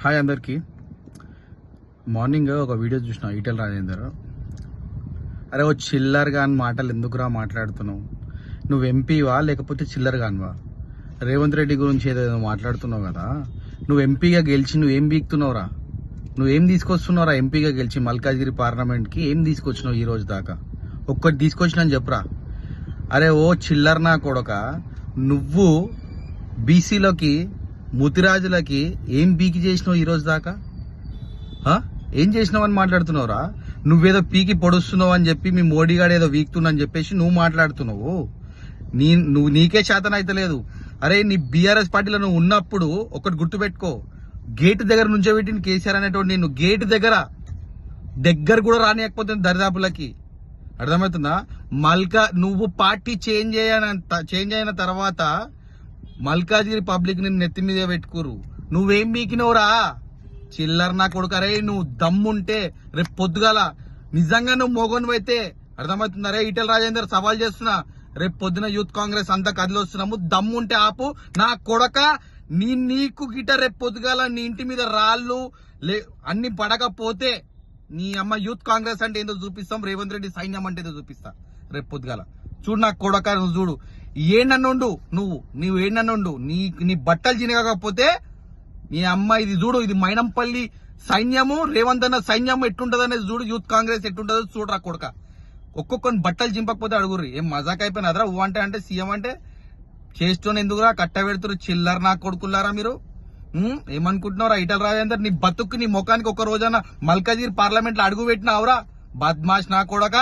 Hi అందరికీ. Morning ఒక video చూసిన ఈటెల రాజేందర్. అరే ఓ చిల్లర్ గాని మాటలు ఎందుకురా మాట్లాడుతున్నావు? నువ్వు ఎంపీవా లేకపోతే చిల్లర్ గానివా? రేవంత్ రెడ్డి గురించి ఏదో మాట్లాడుతున్నావు కదా, నువ్వు ఎంపీగా గెలిచి నువ్వేం బీక్తున్నావురా? నువ్వేం తీసుకొస్తున్నావురా? ఎంపీగా గెలిచి మల్కాజ్గిరి పార్లమెంట్కి ఏం తీసుకొచ్చినావు ఈ రోజు దాకా? ఒక్కటి తీసుకొచ్చినా అని చెప్పురా. అరే ఓ చిల్లర్ నా కొడక, నువ్వు బీసీలోకి ముతిరాజులకి ఏం పీకి చేసినావు ఈ రోజు దాకా? ఏం చేసినావు అని మాట్లాడుతున్నావురా? నువ్వేదో పీకి పొడుస్తున్నావు అని చెప్పి మీ మోడీగాడు ఏదో వీక్తున్నా అని చెప్పేసి నువ్వు మాట్లాడుతున్నావు. నువ్వు నీకే శాతం అయితే లేదు. అరే నీ బీఆర్ఎస్ పార్టీలో నువ్వు ఉన్నప్పుడు ఒకటి గుర్తుపెట్టుకో, గేటు దగ్గర నుంచో పెట్టిన కేసీఆర్ అనేటువంటి నేను గేటు దగ్గర కూడా రానియకపోతే దరిదాపులకి. అర్థమవుతుందా? నువ్వు పార్టీ చేంజ్ అయిన తర్వాత మల్కాజ్గిరి పబ్లిక్ నిన్ను నెత్తి మీద పెట్టుకోరు. నువ్వేం బీకినవురా చిల్లర్ నా కొడుకరే? నువ్వు దమ్ముంటే రేపు పొద్దుగాల నిజంగా నువ్వు మోగోనివైతే, అర్థమవుతుందా రే ఈటెల రాజేందర్, సవాల్ చేస్తున్నా, రేపు పొద్దున యూత్ కాంగ్రెస్ అంతా కదిలొస్తున్నాము, దమ్ముంటే ఆపు నా కొడక. నీకు గిట రేపు పొద్దుగాల నీ ఇంటి మీద రాళ్ళు అన్ని పడకపోతే నీ అమ్మ యూత్ కాంగ్రెస్ అంటే ఏందో చూపిస్తాం, రేవంత్ రెడ్డి సైన్యం అంటే ఏదో చూపిస్తా రేపు పొద్దుగాల. చూడు నా కొడక, నువ్వు చూడు ఏండన్నుండు, నువ్వు ఏండన్నుండు, నీ బట్టలు చినగకపోతే నీ అమ్మ ఇది చూడు, ఇది మైనంపల్లి సైన్యము, రేవంత్ అన్న సైన్యం ఎట్టుంటది అనేది చూడు, యూత్ కాంగ్రెస్ ఎట్టుంటదో చూడరా కొడక. ఒక్కొక్కరిని బట్టలు చింపకపోతే అడుగుర్రి. ఏం మజాక్ అయిపోయిన అదరా? ఊ అంటే సీఎం అంటే చేస్తూనే ఎందుకురా కట్ట పెడుతురు చిల్లర్ నా కొడుకున్నారా మీరు? ఏమనుకుంటున్నారా ఈటెల రాజేందర్? నీ బతుక్కి నీ ముఖానికి ఒక రోజైనా మల్కాజ్గిరి పార్లమెంట్ లో అడుగు పెట్టినావురా? బద్మాష్ నా కొడక.